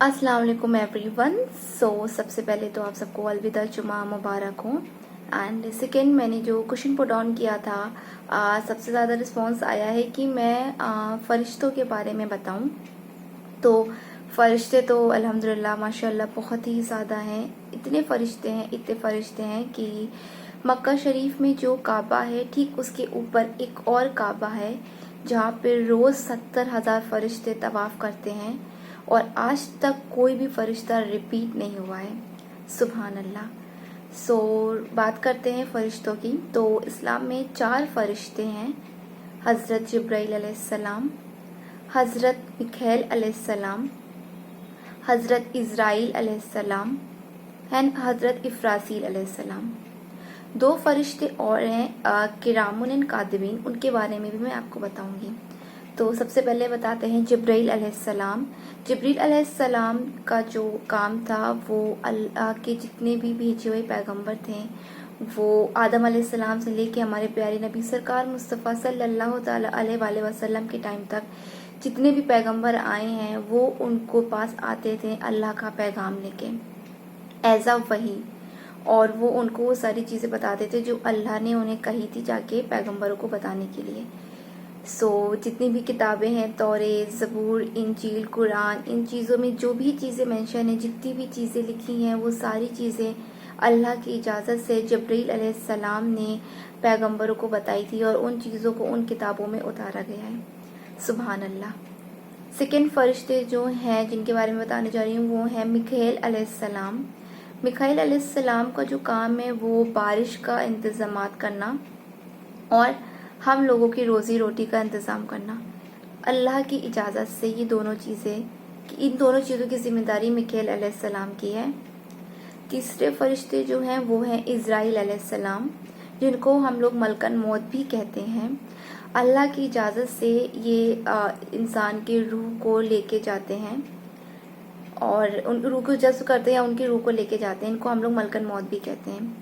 अस्सलाम वालेकुम एवरीवन। सबसे पहले तो आप सबको अलविदा जुमा मुबारक हो। एंड सेकेंड, मैंने जो क्वेश्चन पुट ऑन किया था, सबसे ज़्यादा रिस्पांस आया है कि मैं फ़रिश्तों के बारे में बताऊं। तो फ़रिश्ते तो अल्हम्दुलिल्लाह माशाल्लाह बहुत ही ज़्यादा हैं। इतने फ़रिश्ते हैं कि मक्का शरीफ में जो काबा है ठीक उसके ऊपर एक और काबा है जहाँ पे रोज़ 70,000 फ़रिश्ते तवाफ़ करते हैं और आज तक कोई भी फरिश्ता रिपीट नहीं हुआ है। सुभान अल्लाह। बात करते हैं फरिश्तों की। तो इस्लाम में 4 फरिश्ते हैं, हज़रत जिब्राइल अलैहिस्सलाम, हज़रत मिकाईल अलैहिस्सलाम, हज़रत इज़राइल अलैहिस्सलाम एंड हज़रत इफ़रासील अलैहिस्सलाम। 2 फरिश्ते और हैं किरामुन एंड कातिबीन, उनके बारे में भी मैं आपको बताऊंगी। तो सबसे पहले बताते हैं जिब्राइल अलैहिस्सलाम। जिब्रील अलैहिस्सलाम का जो काम था वो अल्लाह के जितने भी भेजे हुए पैगंबर थे, वो आदम अलैहिस्सलाम से लेके हमारे प्यारे नबी सरकार मुस्तफ़ा सल्लल्लाहु ताला अलैहि वसल्लम के टाइम तक जितने भी पैगंबर आए हैं वो उनको पास आते थे अल्लाह का पैगाम लेके एज अ वही, और वो उनको वो सारी चीज़ें बताते थे जो अल्लाह ने उन्हें कही थी जाके पैगंबरों को बताने के लिए। जितनी भी किताबें हैं, तौरेत, ज़बूर, इंजील, कुरान, इन चीज़ों में जो भी चीज़ें मेंशन है, जितनी भी चीज़ें लिखी हैं, वो सारी चीज़ें अल्लाह की इजाज़त से जिब्रील अलैहिस्सलाम ने पैगंबरों को बताई थी और उन चीज़ों को उन किताबों में उतारा गया है। सुभान अल्लाह। सेकेंड फरिश्ते जो हैं जिनके बारे में बताने जा रही हूँ वो हैं मिकाईल अलैहिस्सलाम। मिकाईल अलैहिस्सलाम का जो काम है वो बारिश का इंतज़ामात करना और हम लोगों की रोज़ी रोटी का इंतज़ाम करना। अल्लाह की इजाज़त से इन दोनों चीज़ों की ज़िम्मेदारी मिकाईल अलैहिस्सलाम की है। तीसरे फरिश्ते जो हैं वो हैं इज़राइल अलैहिस्सलाम, जिनको हम लोग मलकन मौत भी कहते हैं। अल्लाह की इजाज़त से ये इंसान की रूह को लेके जाते हैं और उन रूह को जज़्ब करते हैं या उनकी रूह को लेके जाते हैं। इनको हम लोग मलकन मौत भी कहते हैं।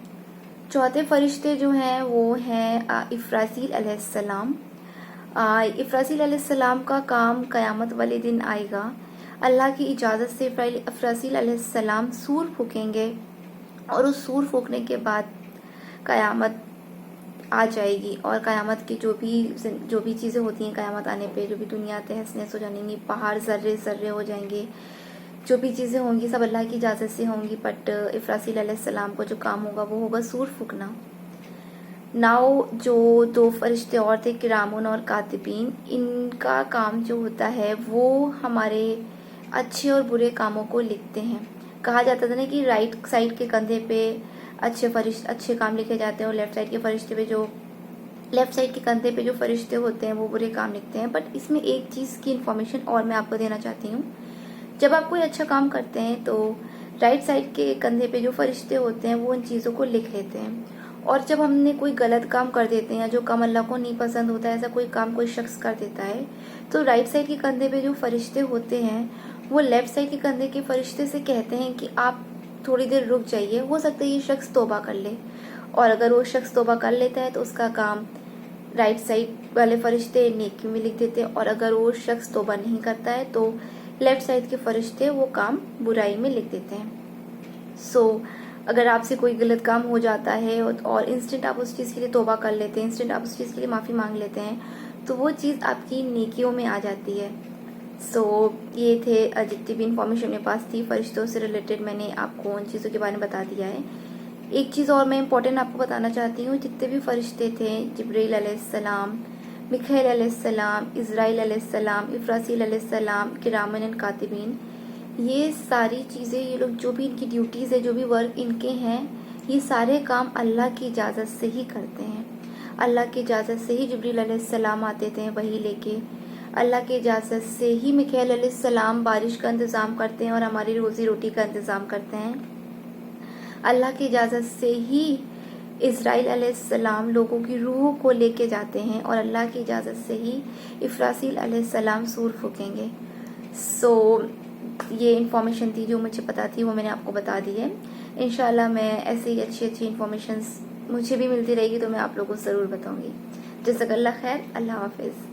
चौथे फरिश्ते जो हैं वो हैं इफ़रासील अलैहिस्सलाम। इफ़रासील अलैहिस्सलाम का काम क़यामत वाले दिन आएगा। अल्लाह की इजाज़त से इफ़रासील अलैहिस्सलाम सूर फूकेंगे और उस सूर फूकने के बाद क़यामत आ जाएगी और क़यामत की जो भी चीज़ें होती हैं, क़यामत आने पे जो भी दुनिया तहस नहस हो जाएंगी, पहाड़ ज़र्रे ज़र्रे हो जाएंगे, जो भी चीज़ें होंगी सब अल्लाह की इजाज़त से होंगी। बट इफ़रासील अलैहिस्सलाम को जो काम होगा वो होगा सूर फूकना। नाउ जो 2 फरिश्ते और थे किरामुन और कातिबीन, इनका काम जो होता है वो हमारे अच्छे और बुरे कामों को लिखते हैं। कहा जाता था ना कि राइट साइड के कंधे पे अच्छे काम लिखे जाते हैं और लेफ्ट साइड के कंधे पे जो फरिश्ते होते हैं वो बुरे काम लिखते हैं। बट इसमें एक चीज़ की इन्फॉर्मेशन और मैं आपको देना चाहती हूँ। जब आप कोई अच्छा काम करते हैं तो राइट साइड के कंधे पे जो फरिश्ते होते हैं वो उन चीज़ों को लिख लेते हैं, और जब हमने कोई गलत काम कर देते हैं, जो काम अल्लाह को नहीं पसंद होता है, ऐसा कोई काम कोई शख्स कर देता है, तो राइट साइड के कंधे पे जो फरिश्ते होते हैं वो लेफ्ट साइड के कंधे के फरिश्ते से कहते हैं कि आप थोड़ी देर रुक जाइए, हो सकता है ये शख्स तौबा कर ले। और अगर वो शख्स तौबा कर लेता है तो उसका काम राइट साइड वाले फरिश्ते नेकी में लिख देते हैं, और अगर वो शख्स तौबा नहीं करता है तो लेफ्ट साइड के फरिश्ते वो काम बुराई में लिख देते हैं। अगर आपसे कोई गलत काम हो जाता है और इंस्टेंट आप उस चीज़ के लिए तौबा कर लेते हैं, इंस्टेंट आप उस चीज़ के लिए माफ़ी मांग लेते हैं, तो वो चीज़ आपकी नेकियों में आ जाती है। ये थे जितनी भी इंफॉर्मेशन मेरे पास थी फरिश्तों से रिलेटेड, मैंने आपको उन चीज़ों के बारे में बता दिया है। एक चीज़ और मैं इम्पोर्टेंट आपको बताना चाहती हूँ। जितने भी फरिश्ते थे, जिब्रील अलैहिस्सलाम, मिकाईल अलैहिस्सलाम, इज़राइल अलैहिस्सलाम, इफ़रासील अलैहिस्सलाम, किरामन एंड कातिबीन, ये सारी चीज़ें, ये लोग जो भी इनकी ड्यूटीज़ है, जो भी वर्क इनके हैं, ये सारे काम अल्लाह की इजाज़त से ही करते हैं। अल्लाह की इजाज़त से ही जिब्रील अलैहिस्सलाम आते थे वही लेके। अल्लाह की इजाज़त से ही मिकाईल अलैहिस्सलाम बारिश का इंतज़ाम करते हैं और हमारी रोज़ी रोटी का इंतज़ाम करते हैं। अल्लाह की इजाज़त से ही इज़राइल अलैहिस्सलाम लोगों की रूह को लेके जाते हैं और अल्लाह की इजाज़त से ही इफ़रासील अलैहिस्सलाम सूर फूकेंगे। ये इन्फॉर्मेशन थी जो मुझे पता थी, वो मैंने आपको बता दी है। इंशाल्लाह मैं ऐसे ही अच्छी इन्फॉर्मेशन मुझे भी मिलती रहेगी तो मैं आप लोगों को ज़रूर बताऊँगी। जज़ाकल्लाह खैर। अल्लाह हाफ़िज़।